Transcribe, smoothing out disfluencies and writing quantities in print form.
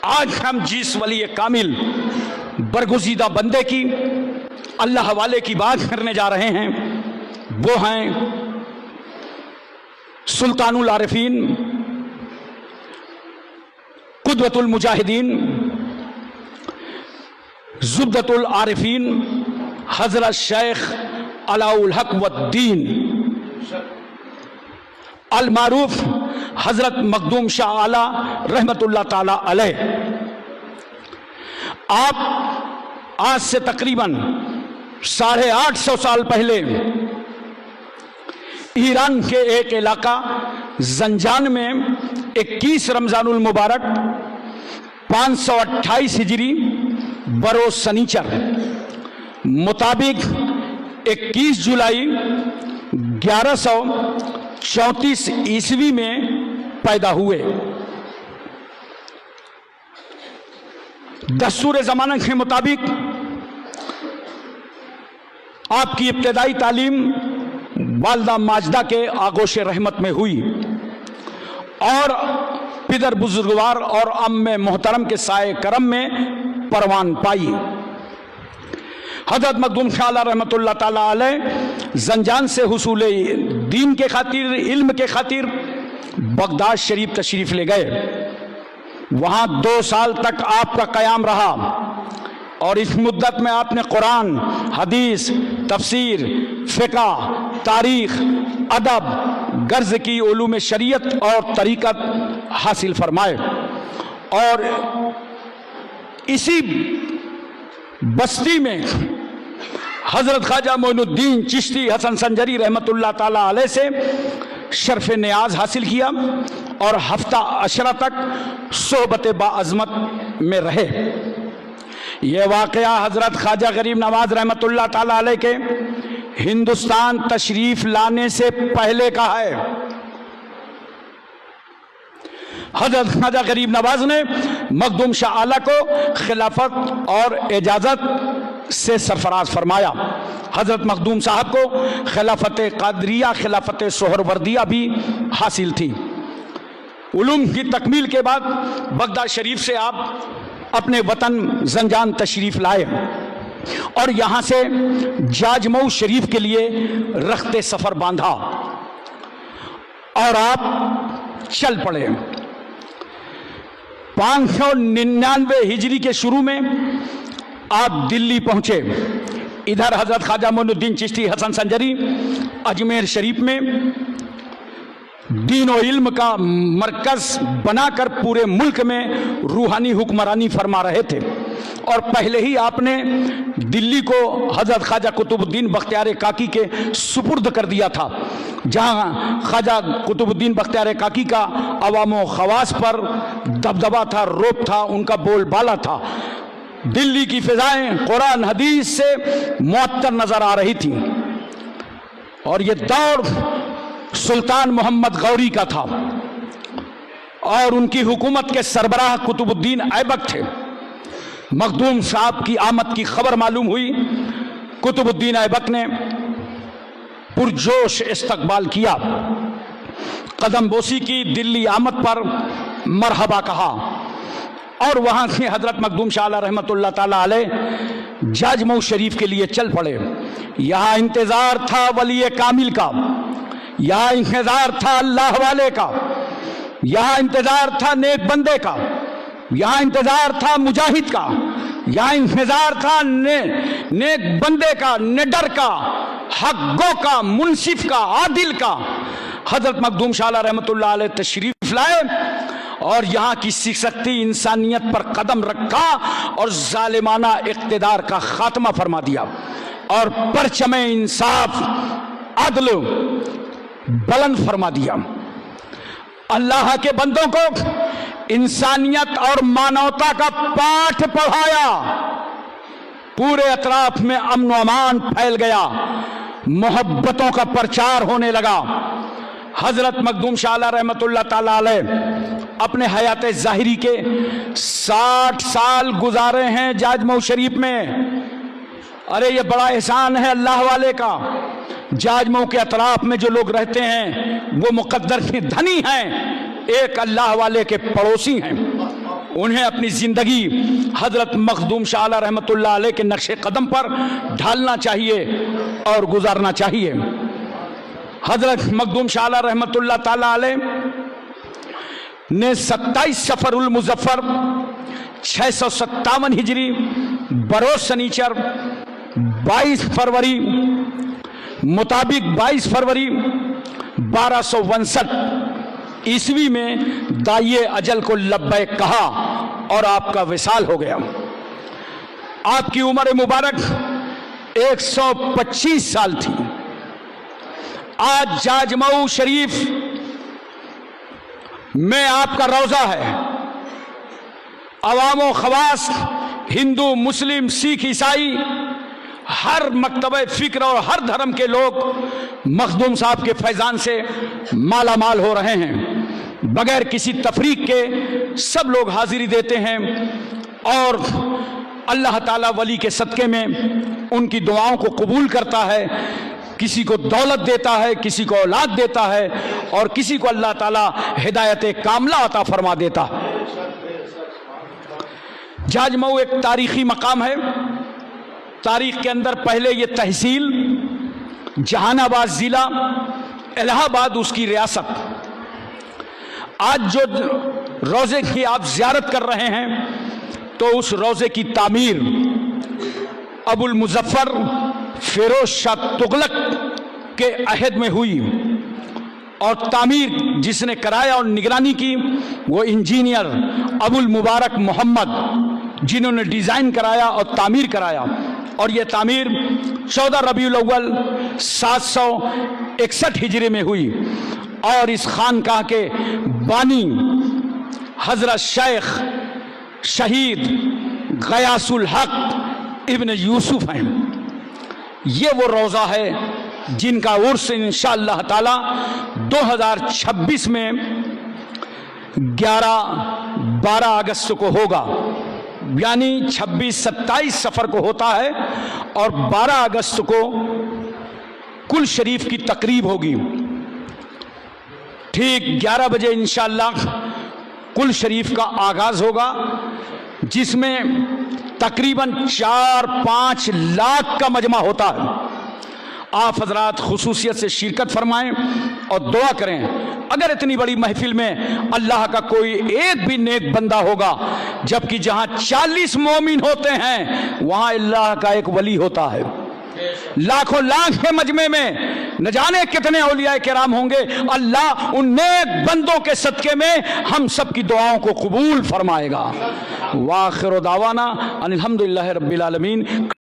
آج ہم جس ولی کامل برگزیدہ بندے کی اللہ والے کی بات کرنے جا رہے ہیں وہ ہیں سلطان العارفین، قدوۃ المجاہدین، زبدۃ العارفین، حضرت شیخ علاء الحق والدین المعروف حضرت مخدوم شاہ اعلیٰ رحمت اللہ تعالی علیہ۔ آپ آج سے تقریباً 850 سال پہلے ایران کے ایک علاقہ زنجان میں 21 رمضان المبارک 528 ہجری بروز سنیچر مطابق 21 جولائی 1134 عیسوی میں پیدا ہوئے۔ دستور زمانہ کے مطابق آپ کی ابتدائی تعلیم والدہ ماجدہ کے آغوش رحمت میں ہوئی اور پدر بزرگوار اور ام محترم کے سائے کرم میں پروان پائی۔ حضرت مخدوم شاہ اعلیٰ رحمت اللہ تعالی علیہ زنجان سے حصول دین کے خاطر، علم کے خاطر بغداد شریف تشریف لے گئے۔ وہاں 2 سال تک آپ کا قیام رہا اور اس مدت میں آپ نے قرآن، حدیث، تفسیر، فقہ، تاریخ، ادب، غرض کی علوم شریعت اور طریقت حاصل فرمائے، اور اسی بستی میں حضرت خواجہ معین الدین چشتی حسن سنجری رحمت اللہ تعالی علیہ سے شرف نیاز حاصل کیا اور ہفتہ عشرہ تک صحبت باعظمت میں رہے۔ یہ واقعہ حضرت خواجہ غریب نواز رحمت اللہ تعالی علیہ کے ہندوستان تشریف لانے سے پہلے کا ہے۔ حضرت خواجہ غریب نواز نے مخدوم شاہ اعلیٰ کو خلافت اور اجازت سے سرفراز فرمایا۔ حضرت مخدوم صاحب کو خلافت قادریہ، خلافت سہروردیہ بھی حاصل تھی۔ علوم کی تکمیل کے بعد بغداد شریف سے آپ اپنے وطن زنجان تشریف لائے اور یہاں سے جاجمئو شریف کے لیے رخت سفر باندھا اور آپ چل پڑے۔ 599 ہجری کے شروع میں آپ دلی پہنچے۔ ادھر حضرت خواجہ معین الدین چشتی حسن سنجری اجمیر شریف میں دین و علم کا مرکز بنا کر پورے ملک میں روحانی حکمرانی فرما رہے تھے، اور پہلے ہی آپ نے دلی کو حضرت خواجہ قطب الدین بختیار کاکی کے سپرد کر دیا تھا، جہاں خواجہ قطب الدین بختیار کاکی کا عوام و خواص پر دبدبا تھا، روب تھا، ان کا بول بالا تھا۔ دلی کی فضائیں قرآن حدیث سے معطر نظر آ رہی تھیں، اور یہ دور سلطان محمد غوری کا تھا، اور ان کی حکومت کے سربراہ قطب الدین ایبک تھے۔ مخدوم صاحب کی آمد کی خبر معلوم ہوئی، قطب الدین ایبک نے پرجوش استقبال کیا، قدم بوسی کی، دلی آمد پر مرحبا کہا، اور وہاں سے حضرت مخدوم شاہ اعلیٰ رحمت اللہ تعالی علیہ جاجمئو شریف کے لیے چل پڑے۔ یہاں انتظار تھا ولی کامل کا، یہاں انتظار تھا اللہ والے کا، یہاں انتظار تھا نیک بندے کا، یہاں انتظار تھا مجاہد کا، یہاں انتظار تھا نیک بندے کا، نڈر کا، حق گو کا، منصف کا، عادل کا۔ حضرت مخدوم شاہ اعلیٰ رحمت اللہ علیہ تشریف لائے اور یہاں کی سکتی انسانیت پر قدم رکھا اور ظالمانہ اقتدار کا خاتمہ فرما دیا، اور پرچم انصاف، عدل بلند فرما دیا۔ اللہ کے بندوں کو انسانیت اور مانوتا کا پاٹھ پڑھایا، پورے اطراف میں امن و امان پھیل گیا، محبتوں کا پرچار ہونے لگا۔ حضرت مخدوم شاہ اعلیٰ رحمت اللہ تعالی علیہ اپنے حیات ظاہری کے 60 سال گزارے ہیں جاجمئو شریف میں۔ ارے یہ بڑا احسان ہے اللہ والے کا، جاجمئو کے اطراف میں جو لوگ رہتے ہیں وہ مقدر کے دھنی ہیں، ایک اللہ والے کے پڑوسی ہیں، انہیں اپنی زندگی حضرت مخدوم شاہ اعلی رحمۃ اللہ علیہ کے نقش قدم پر ڈھالنا چاہیے اور گزارنا چاہیے۔ حضرت مخدوم شاہ اعلی رحمۃ اللہ تعالی علیہ نے 27 صفر المظفر 657 ہجری بروز سنیچر 22 فروری مطابق 22 فروری 1259 عیسوی میں داعیے اجل کو لبیک کہا اور آپ کا وصال ہو گیا۔ آپ کی عمر مبارک 125 سال تھی۔ آج جاجمعو شریف میں آپ کا روضہ ہے۔ عوام و خواص، ہندو، مسلم، سکھ، عیسائی، ہر مکتبہ فکر اور ہر دھرم کے لوگ مخدوم صاحب کے فیضان سے مالا مال ہو رہے ہیں۔ بغیر کسی تفریق کے سب لوگ حاضری دیتے ہیں اور اللہ تعالیٰ ولی کے صدقے میں ان کی دعاؤں کو قبول کرتا ہے۔ کسی کو دولت دیتا ہے، کسی کو اولاد دیتا ہے اور کسی کو اللہ تعالیٰ ہدایت کاملہ عطا فرما دیتا ہے۔ جاجمعو ایک تاریخی مقام ہے۔ تاریخ کے اندر پہلے یہ تحصیل جہان آباد ضلع، الہ آباد اس کی ریاست۔ آج جو روضے کی آپ زیارت کر رہے ہیں تو اس روضے کی تعمیر ابو المظفر فیروز شاہ تغلق کے عہد میں ہوئی اور تعمیر جس نے کرایا اور نگرانی کی وہ انجینئر ابو المبارک محمد، جنہوں نے ڈیزائن کرایا اور تعمیر کرایا۔ اور یہ تعمیر 14 ربیع الاول 761 ہجری میں ہوئی اور اس خانقاہ کے بانی حضرت شیخ شہید غیاث الحق ابن یوسف ہیں۔ یہ وہ روضہ ہے جن کا عرس انشاءاللہ تعالی 2026 میں 11-12 اگست کو ہوگا، یعنی 26-27 صفر کو ہوتا ہے اور 12 اگست کو کل شریف کی تقریب ہوگی۔ ٹھیک 11 بجے انشاءاللہ کل شریف کا آغاز ہوگا، جس میں تقریباً 4-5 لاکھ کا مجمع ہوتا ہے۔ آپ حضرات خصوصیت سے شرکت فرمائیں اور دعا کریں۔ اگر اتنی بڑی محفل میں اللہ کا کوئی ایک بھی نیک بندہ ہوگا، جبکہ جہاں 40 مومن ہوتے ہیں وہاں اللہ کا ایک ولی ہوتا ہے۔ لاکھوں لاکھ کے مجمع میں نہ جانے کتنے اولیاء کرام ہوں گے، اللہ ان نیک بندوں کے صدقے میں ہم سب کی دعاؤں کو قبول فرمائے گا۔ وآخر دعوانا ان الحمدللہ رب العالمین۔